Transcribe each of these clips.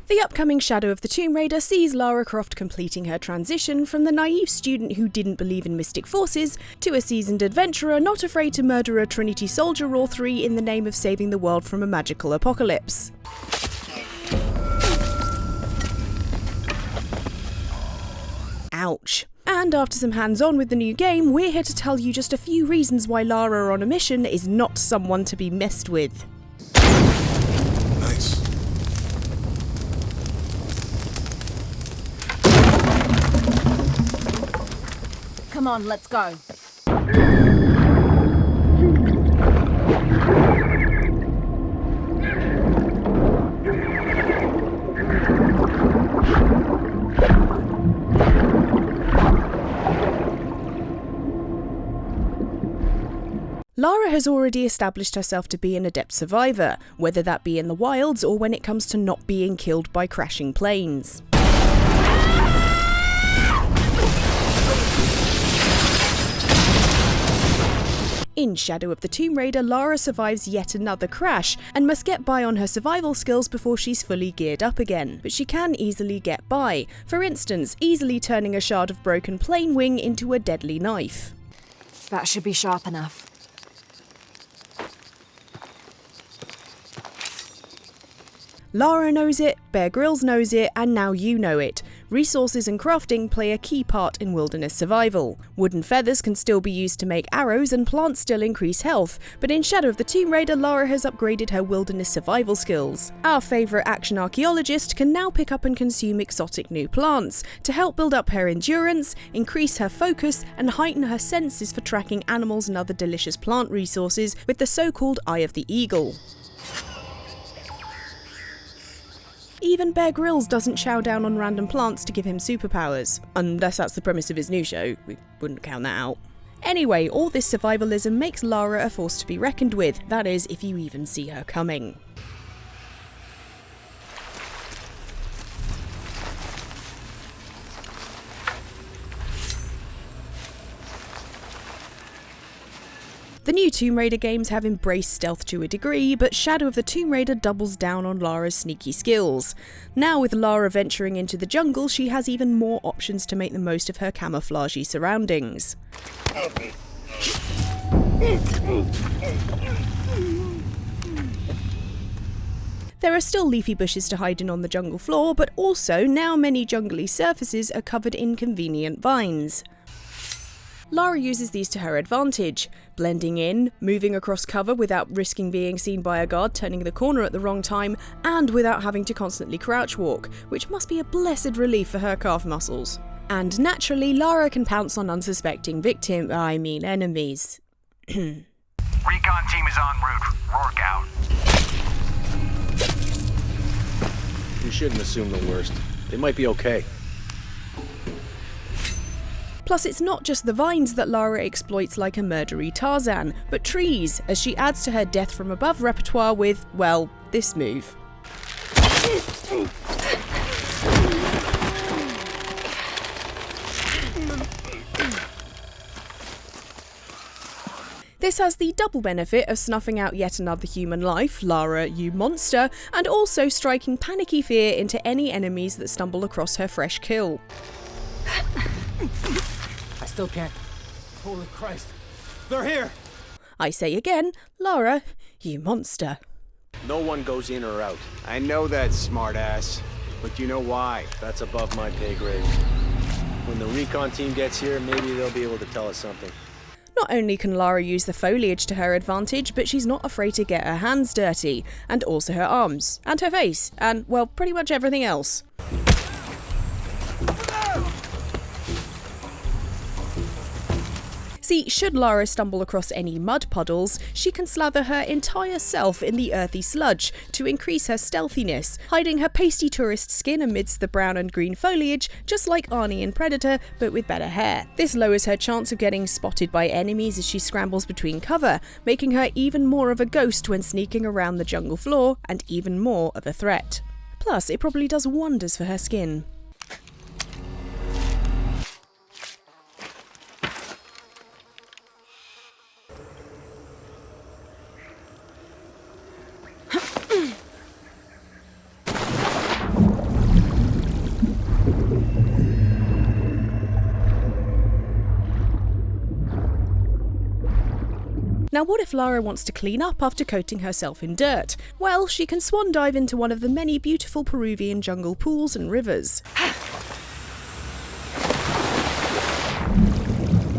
The upcoming Shadow of the Tomb Raider sees Lara Croft completing her transition from the naive student who didn't believe in mystic forces to a seasoned adventurer not afraid to murder a Trinity soldier or three in the name of saving the world from a magical apocalypse. Ouch. And after some hands-on with the new game, we're here to tell you just a few reasons why Lara on a mission is not someone to be messed with. Nice. Come on, let's go. Lara has already established herself to be an adept survivor, whether that be in the wilds or when it comes to not being killed by crashing planes. In Shadow of the Tomb Raider, Lara survives yet another crash and must get by on her survival skills before she's fully geared up again. But she can easily get by, for instance, easily turning a shard of broken plane wing into a deadly knife. That should be sharp enough. Lara knows it, Bear Grylls knows it, and now you know it. Resources and crafting play a key part in wilderness survival. Wooden feathers can still be used to make arrows and plants still increase health, but in Shadow of the Tomb Raider, Lara has upgraded her wilderness survival skills. Our favourite action archaeologist can now pick up and consume exotic new plants to help build up her endurance, increase her focus, and heighten her senses for tracking animals and other delicious plant resources with the so-called Eye of the Eagle. Even Bear Grylls doesn't chow down on random plants to give him superpowers. Unless that's the premise of his new show, we wouldn't count that out. Anyway, all this survivalism makes Lara a force to be reckoned with, that is, if you even see her coming. The new Tomb Raider games have embraced stealth to a degree, but Shadow of the Tomb Raider doubles down on Lara's sneaky skills. Now with Lara venturing into the jungle, she has even more options to make the most of her camouflagey surroundings. There are still leafy bushes to hide in on the jungle floor, but also now many jungly surfaces are covered in convenient vines. Lara uses these to her advantage, blending in, moving across cover without risking being seen by a guard turning the corner at the wrong time, and without having to constantly crouch walk, which must be a blessed relief for her calf muscles. And naturally, Lara can pounce on unsuspecting enemies. Recon team is en route. Rourke out. We shouldn't assume the worst. They might be okay. Plus, it's not just the vines that Lara exploits like a murdery Tarzan, but trees, as she adds to her death from above repertoire with, well, this move. This has the double benefit of snuffing out yet another human life, Lara, you monster, and also striking panicky fear into any enemies that stumble across her fresh kill. I still can't. Holy Christ. They're here! I say again, Lara, you monster. No one goes in or out. I know that, smartass. But you know why? That's above my pay grade. When the recon team gets here, maybe they'll be able to tell us something. Not only can Lara use the foliage to her advantage, but she's not afraid to get her hands dirty, and also her arms, and her face, and, well, pretty much everything else. See, should Lara stumble across any mud puddles, she can slather her entire self in the earthy sludge to increase her stealthiness, hiding her pasty tourist skin amidst the brown and green foliage, just like Arnie in Predator, but with better hair. This lowers her chance of getting spotted by enemies as she scrambles between cover, making her even more of a ghost when sneaking around the jungle floor, and even more of a threat. Plus, it probably does wonders for her skin. Now what if Lara wants to clean up after coating herself in dirt? Well, she can swan dive into one of the many beautiful Peruvian jungle pools and rivers.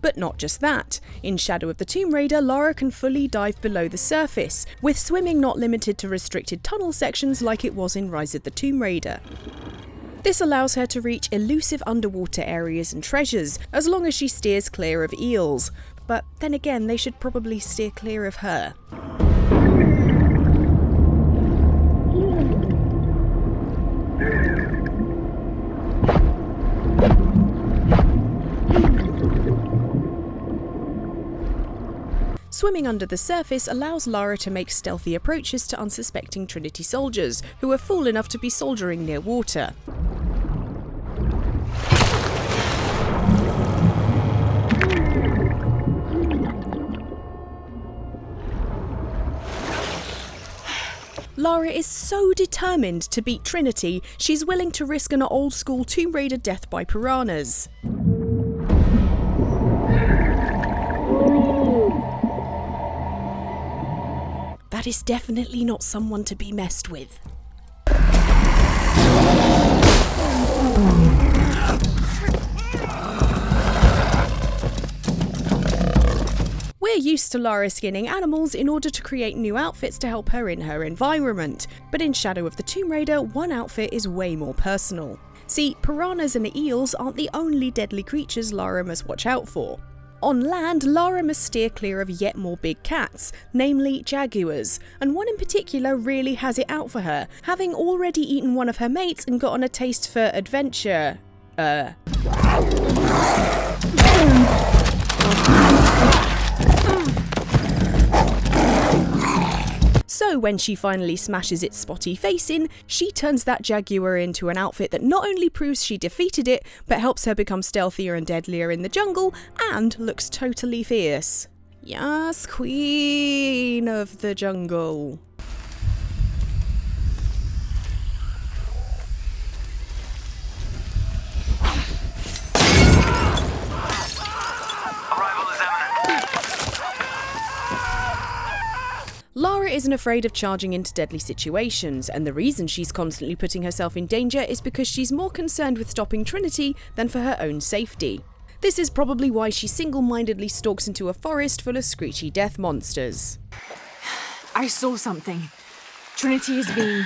But not just that. In Shadow of the Tomb Raider, Lara can fully dive below the surface, with swimming not limited to restricted tunnel sections like it was in Rise of the Tomb Raider. This allows her to reach elusive underwater areas and treasures, as long as she steers clear of eels. But then again, they should probably steer clear of her. Swimming under the surface allows Lara to make stealthy approaches to unsuspecting Trinity soldiers, who are fool enough to be soldiering near water. Lara is so determined to beat Trinity, she's willing to risk an old-school Tomb Raider death by piranhas. That is definitely not someone to be messed with. We're used to Lara skinning animals in order to create new outfits to help her in her environment, but in Shadow of the Tomb Raider, one outfit is way more personal. See, piranhas and eels aren't the only deadly creatures Lara must watch out for. On land, Lara must steer clear of yet more big cats, namely jaguars, and one in particular really has it out for her, having already eaten one of her mates and gotten a taste for adventure. So when she finally smashes its spotty face in, she turns that jaguar into an outfit that not only proves she defeated it, but helps her become stealthier and deadlier in the jungle, and looks totally fierce. Yes, queen of the jungle. Arrival is imminent. Lara isn't afraid of charging into deadly situations, and the reason she's constantly putting herself in danger is because she's more concerned with stopping Trinity than for her own safety. This is probably why she single-mindedly stalks into a forest full of screechy death monsters. I saw something. Trinity is being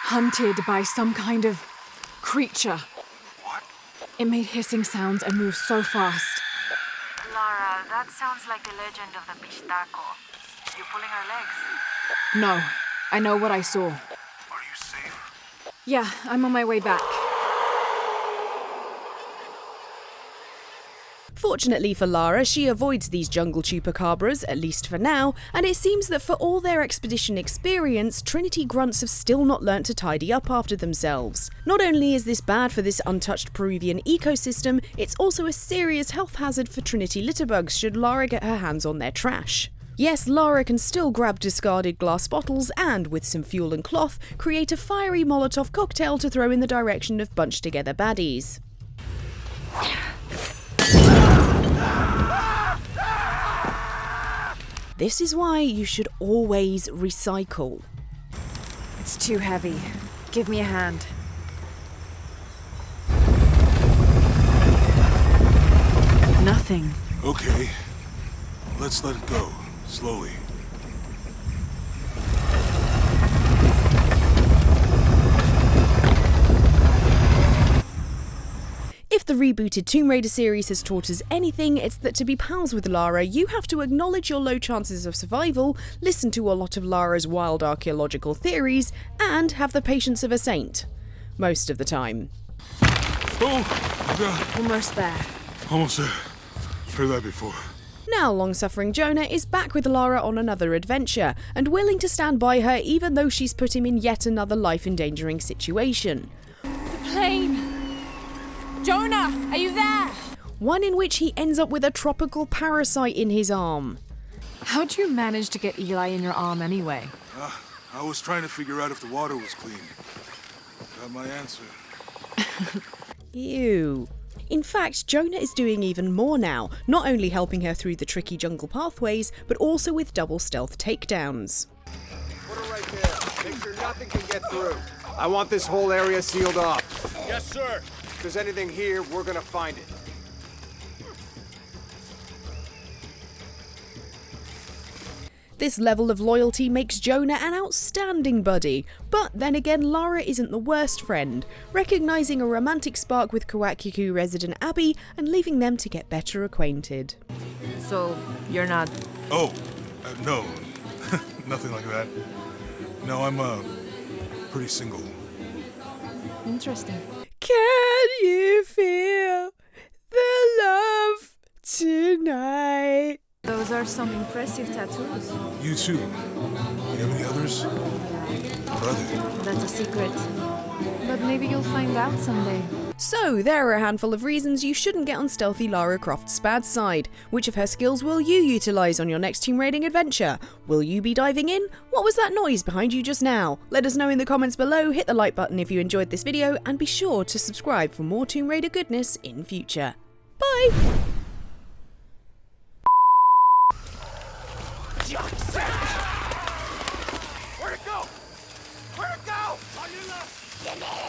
hunted by some kind of creature. What? It made hissing sounds and moved so fast. Lara, that sounds like the legend of the Pistaco. You pulling her legs? No, I know what I saw. Are you safe? Yeah, I'm on my way back. Fortunately for Lara, she avoids these jungle chupacabras, at least for now, and it seems that for all their expedition experience, Trinity grunts have still not learnt to tidy up after themselves. Not only is this bad for this untouched Peruvian ecosystem, it's also a serious health hazard for Trinity litterbugs should Lara get her hands on their trash. Yes, Lara can still grab discarded glass bottles and, with some fuel and cloth, create a fiery Molotov cocktail to throw in the direction of bunched together baddies. This is why you should always recycle. It's too heavy. Give me a hand. Nothing. Okay. Let's let it go. Slowly. If the rebooted Tomb Raider series has taught us anything, it's that to be pals with Lara, you have to acknowledge your low chances of survival, listen to a lot of Lara's wild archaeological theories, and have the patience of a saint. Most of the time. Oh, God. Almost there. Almost there. Heard that before. Now long-suffering Jonah is back with Lara on another adventure, and willing to stand by her even though she's put him in yet another life-endangering situation. The plane! Jonah, are you there? One in which he ends up with a tropical parasite in his arm. How'd you manage to get Eli in your arm anyway? I was trying to figure out if the water was clean. Got my answer. Ew. In fact, Jonah is doing even more now, not only helping her through the tricky jungle pathways, but also with double stealth takedowns. Put her right there. Make sure nothing can get through. I want this whole area sealed off. Yes, sir. If there's anything here, we're gonna find it. This level of loyalty makes Jonah an outstanding buddy, but then again Lara isn't the worst friend, recognising a romantic spark with Kawakyaku resident Abby and leaving them to get better acquainted. So, you're not... Oh, no. Nothing like that. No, I'm, pretty single. Interesting. Can you feel the love tonight? Those are some impressive tattoos. You too. You have any others? What are they? That's a secret. But maybe you'll find out someday. So, there are a handful of reasons you shouldn't get on stealthy Lara Croft's bad side. Which of her skills will you utilise on your next Tomb Raiding adventure? Will you be diving in? What was that noise behind you just now? Let us know in the comments below, hit the like button if you enjoyed this video, and be sure to subscribe for more Tomb Raider goodness in future. Bye! Where'd it go? Where'd it go? On your left.